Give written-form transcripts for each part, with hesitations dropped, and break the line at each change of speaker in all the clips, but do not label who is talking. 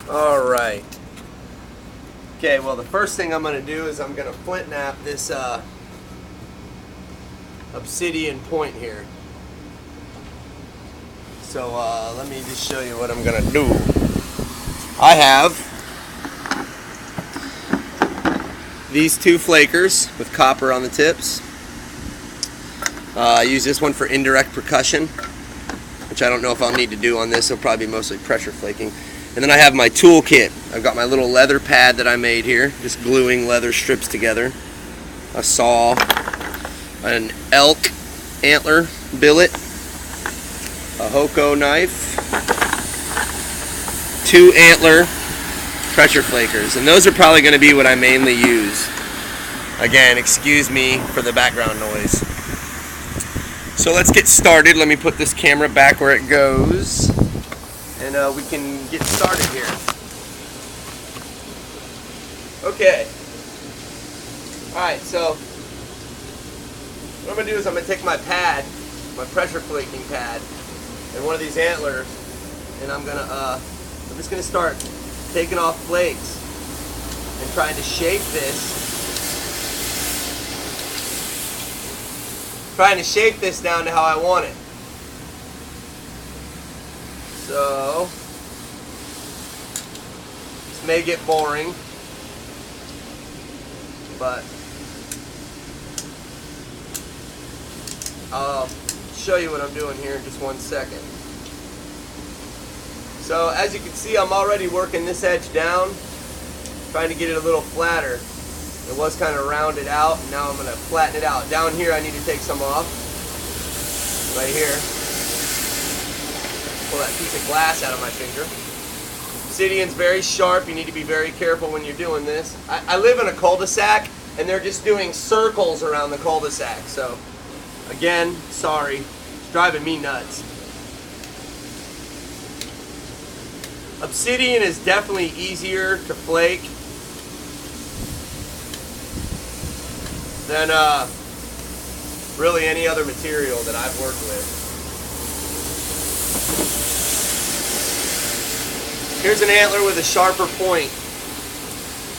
Alright. Okay, well the first thing I'm going to do is I'm going to flint knap this obsidian point here. So let me just show you what I'm going to do. I have these two flakers with copper on the tips. I use this one for indirect percussion, which I don't know if I'll need to do on this. It'll probably be mostly pressure flaking. And then I have my tool kit. I've got my little leather pad that I made here, just gluing leather strips together. A saw, an elk antler billet, a Hoko knife, 2 antler pressure flakers. And those are probably going to be what I mainly use. Again, excuse me for the background noise. So let's get started. Let me put this camera back where it goes. And we can get started here. Okay. Alright, so what I'm going to do is I'm going to take my pad, my pressure flaking pad, and one of these antlers, and I'm just going to start taking off flakes and trying to shape this. Trying to shape this down to how I want it. So, this may get boring, but I'll show you what I'm doing here in just one second. So, as you can see, I'm already working this edge down, trying to get it a little flatter. It was kind of rounded out, and now I'm going to flatten it out. Down here I need to take some off, right here. Pull that piece of glass out of my finger. Obsidian's very sharp. You need to be very careful when you're doing this. I live in a cul-de-sac, and they're just doing circles around the cul-de-sac. So, again, sorry. It's driving me nuts. Obsidian is definitely easier to flake than really any other material that I've worked with. Here's an antler with a sharper point.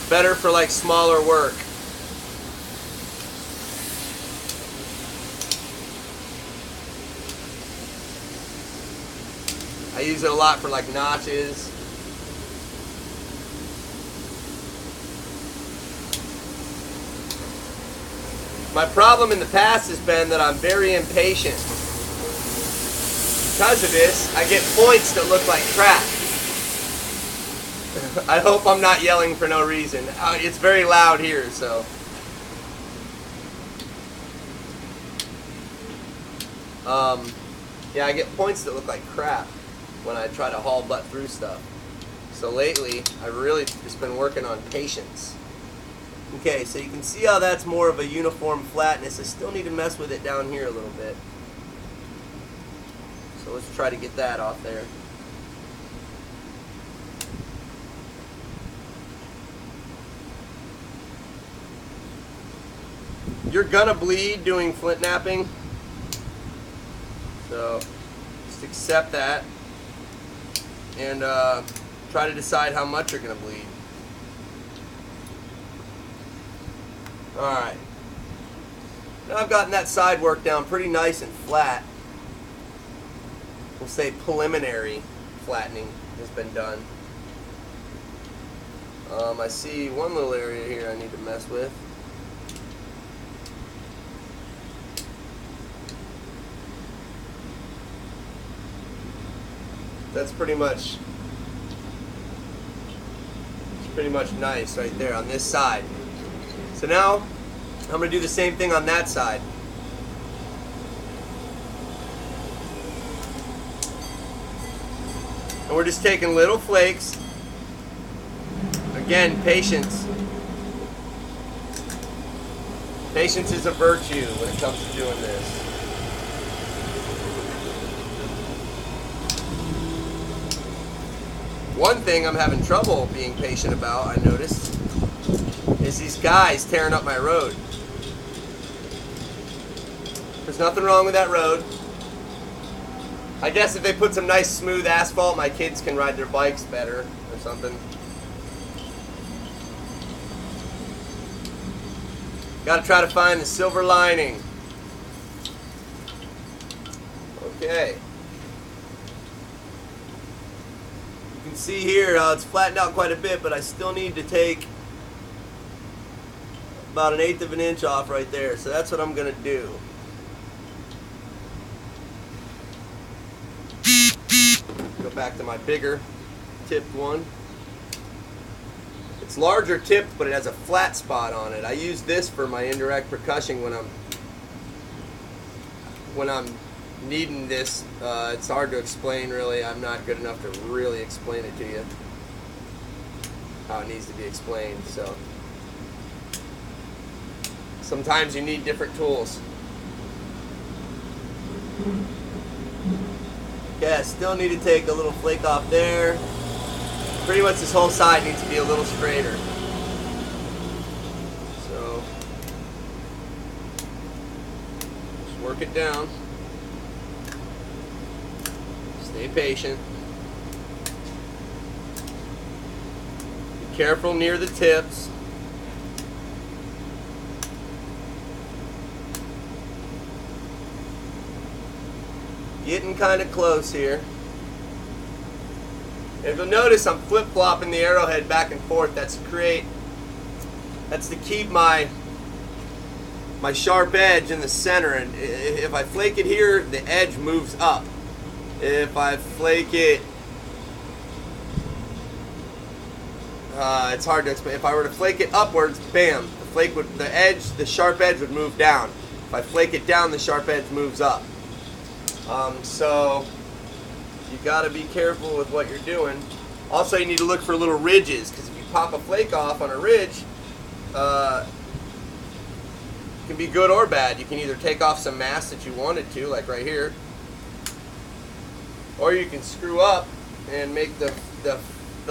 Better for like smaller work. I use it a lot for like notches. My problem in the past has been that I'm very impatient. Because of this, I get points that look like crap. I hope I'm not yelling for no reason. It's very loud here, so. Yeah, I get points that look like crap when I try to haul butt through stuff. So lately, I've really just been working on patience. Okay, so you can see how that's more of a uniform flatness. I still need to mess with it down here a little bit. So let's try to get that off there. You're gonna bleed doing flint knapping, so just accept that and try to decide how much you're gonna bleed. Alright, now I've gotten that side work down pretty nice and flat. We'll say preliminary flattening has been done. I see one little area here I need to mess with. That's pretty much nice right there on this side. So now I'm going to do the same thing on that side. And we're just taking little flakes. Again, patience. Patience is a virtue when it comes to doing this. One thing I'm having trouble being patient about, I noticed, is these guys tearing up my road. There's nothing wrong with that road. I guess if they put some nice smooth asphalt, my kids can ride their bikes better or something. Got to try to find the silver lining. Okay. You can see here it's flattened out quite a bit, but I still need to take about 1/8 of an inch off right there. So that's what I'm going to do. Go back to my bigger tipped one. It's larger tipped, but it has a flat spot on it. I use this for my indirect percussion when I'm needing this. It's hard to explain, really. I'm not good enough to really explain it to you how it needs to be explained. So sometimes you need different tools. Okay, I still need to take a little flake off there. Pretty much this whole side needs to be a little straighter. So, just work it down. Stay patient. Be careful near the tips. Getting kind of close here. If you'll notice, I'm flip-flopping the arrowhead back and forth. That's to keep my sharp edge in the center. And if I flake it here, the edge moves up. If I flake it, it's hard to explain. If I were to flake it upwards, bam, the sharp edge would move down. If I flake it down, the sharp edge moves up. So you got to be careful with what you're doing. Also, you need to look for little ridges, because if you pop a flake off on a ridge, it can be good or bad. You can either take off some mass that you wanted to, like right here, or you can screw up and make the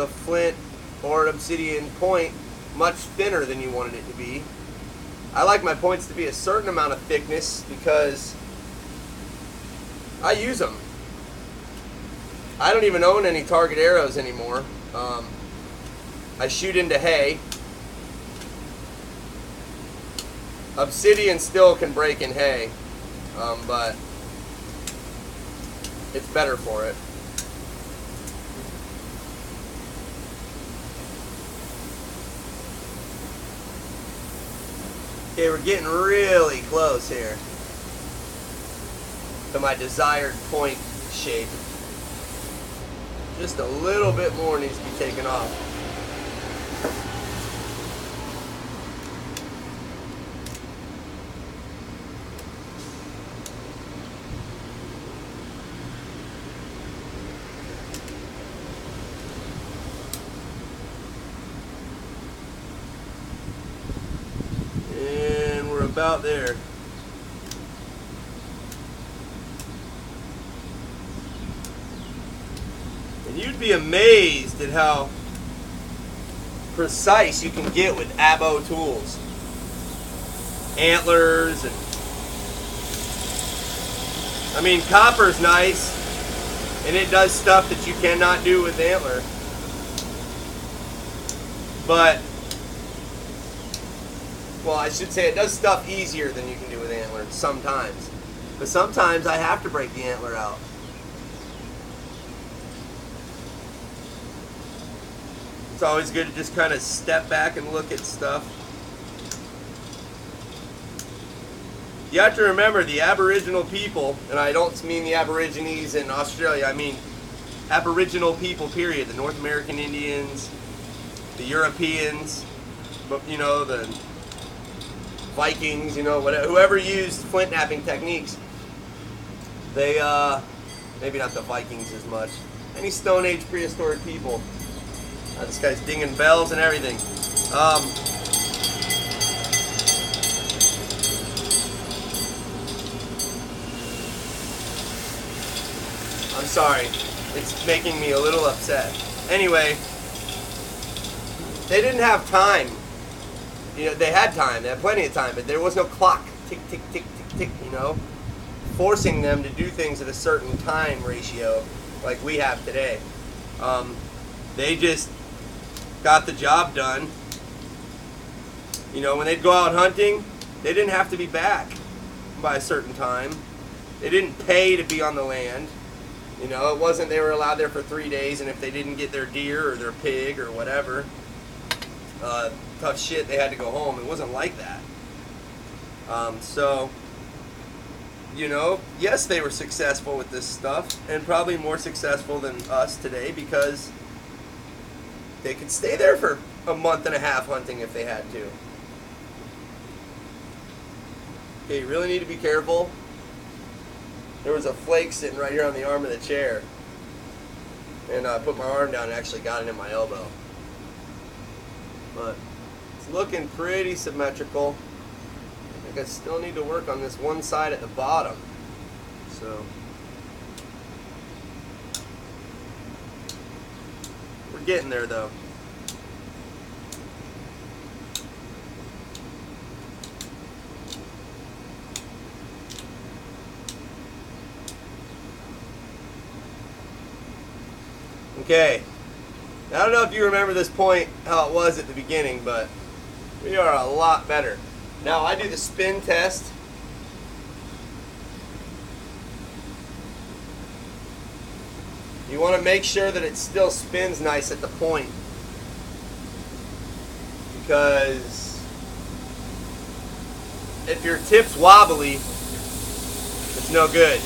flint or obsidian point much thinner than you wanted it to be. I like my points to be a certain amount of thickness because I use them. I don't even own any target arrows anymore. I shoot into hay. Obsidian still can break in hay, but it's better for it. Okay, we're getting really close here to my desired point shape. Just a little bit more needs to be taken off. And we're about there. You'd be amazed at how precise you can get with abo tools. Antlers and I mean, copper's nice and it does stuff that you cannot do with antler. But well, I should say it does stuff easier than you can do with antler sometimes. But sometimes I have to break the antler out. It's always good to just kind of step back and look at stuff. You have to remember the Aboriginal people, and I don't mean the Aborigines in Australia, I mean Aboriginal people, period. The North American Indians, the Europeans, you know, the Vikings, you know, whatever, whoever used flint knapping techniques, they, maybe not the Vikings as much, any Stone Age prehistoric people. This guy's dinging bells and everything. I'm sorry. It's making me a little upset. Anyway, they didn't have time. You know, they had time. They had plenty of time, but there was no clock. Tick, tick, tick, tick, tick, you know. forcing them to do things at a certain time ratio like we have today. They just got the job done. You know, when they'd go out hunting, they didn't have to be back by a certain time. They didn't pay to be on the land. You know, it wasn't they were allowed there for 3 days, and if they didn't get their deer or their pig or whatever, tough shit, they had to go home. It wasn't like that. So, you know, yes, they were successful with this stuff, and probably more successful than us today because they could stay there for a month and a half hunting if they had to. Okay, you really need to be careful. There was a flake sitting right here on the arm of the chair, and I put my arm down and actually got it in my elbow. But it's looking pretty symmetrical. I think I still need to work on this one side at the bottom. So we're getting there though. Okay, I don't know if you remember this point, how it was at the beginning, but we are a lot better. Now I do the spin test. You want to make sure that it still spins nice at the point, because if your tip's wobbly, it's no good.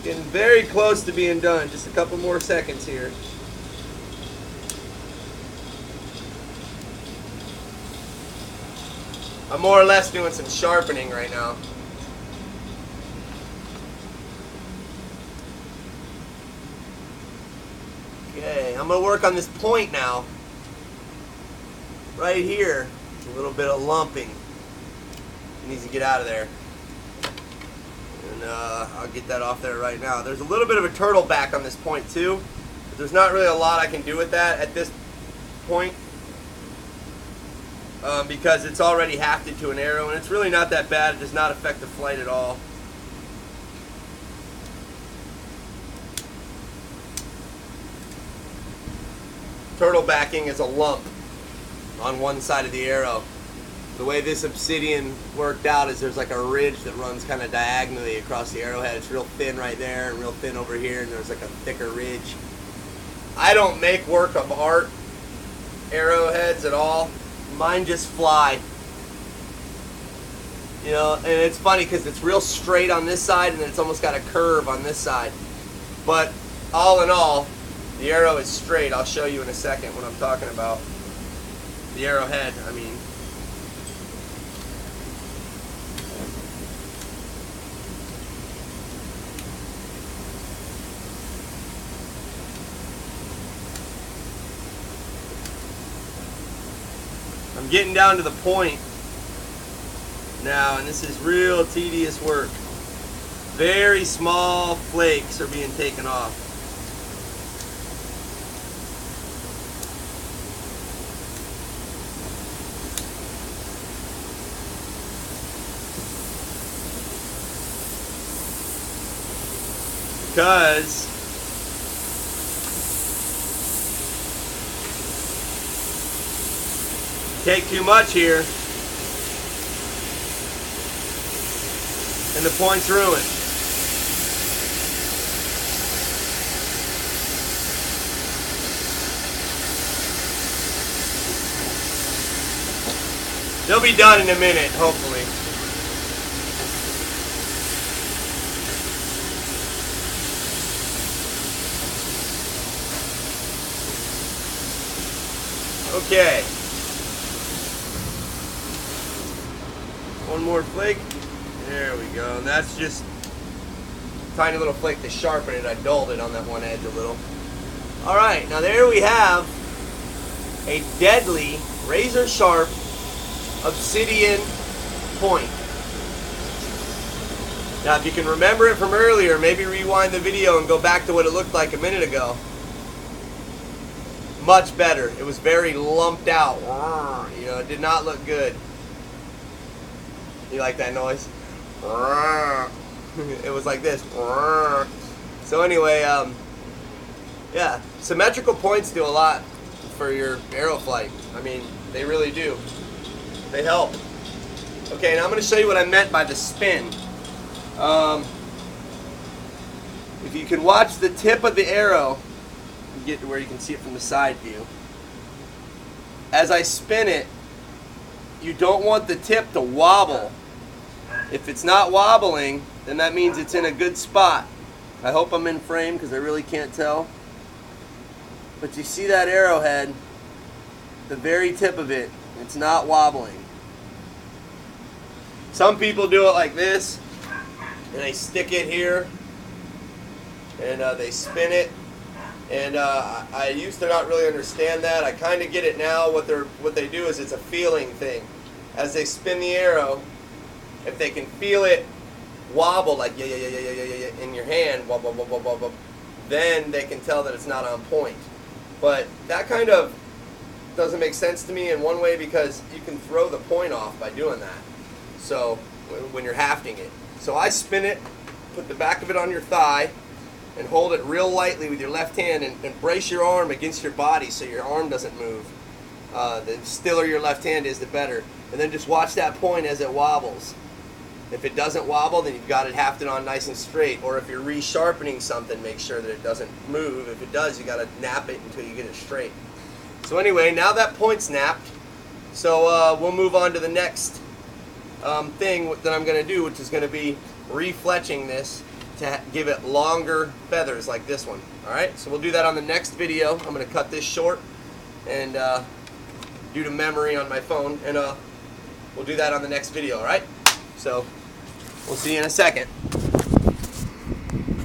Getting very close to being done. Just a couple more seconds here. I'm more or less doing some sharpening right now. Okay, I'm going to work on this point now. Right here, a little bit of lumping. It needs to get out of there. And I'll get that off there right now. There's a little bit of a turtle back on this point too, but there's not really a lot I can do with that at this point because it's already hafted to an arrow, and it's really not that bad. It does not affect the flight at all. Turtle backing is a lump on one side of the arrow. The way this obsidian worked out is there's like a ridge that runs kind of diagonally across the arrowhead. It's real thin right there and real thin over here, and there's like a thicker ridge. I don't make work of art arrowheads at all. Mine just fly. You know, and it's funny because it's real straight on this side and then it's almost got a curve on this side. But all in all, the arrow is straight. I'll show you in a second what I'm talking about. The arrowhead, I mean. I'm getting down to the point now, and this is real tedious work. Very small flakes are being taken off. Because take too much here and the point's ruined. They'll be done in a minute, hopefully. Okay. One more flake. There we go. And that's just a tiny little flake to sharpen it. I dulled it on that one edge a little. Alright, now there we have a deadly, razor sharp obsidian point. Now, if you can remember it from earlier, maybe rewind the video and go back to what it looked like a minute ago. Much better. It was very lumped out. You know, it did not look good. You like that noise? It was like this. So anyway, yeah, symmetrical points do a lot for your arrow flight. I mean, they really do. They help. Okay, now I'm going to show you what I meant by the spin. If you can watch the tip of the arrow, get to where you can see it from the side view. As I spin it, you don't want the tip to wobble. If it's not wobbling, then that means it's in a good spot. I hope I'm in frame because I really can't tell. But you see that arrowhead, the very tip of it, it's not wobbling. Some people do it like this, and they stick it here, and they spin it. And I used to not really understand that. I kind of get it now. What they do is it's a feeling thing. As they spin the arrow, if they can feel it wobble like yeah in your hand, wobble, wobble, wobble, then they can tell that it's not on point. But that kind of doesn't make sense to me in one way because you can throw the point off by doing that. So when you're hafting it, so I spin it, put the back of it on your thigh, and hold it real lightly with your left hand and brace your arm against your body so your arm doesn't move. The stiller your left hand is, the better. And then just watch that point as it wobbles. If it doesn't wobble, then you've got it hafted on nice and straight. Or if you're resharpening something, make sure that it doesn't move. If it does, you got to nap it until you get it straight. So anyway, now that point's napped, so we'll move on to the next thing that I'm going to do, which is going to be refletching this to give it longer feathers like this one. Alright, so we'll do that on the next video. I'm going to cut this short and due to memory on my phone, and we'll do that on the next video. Alright, so we'll see you in a second.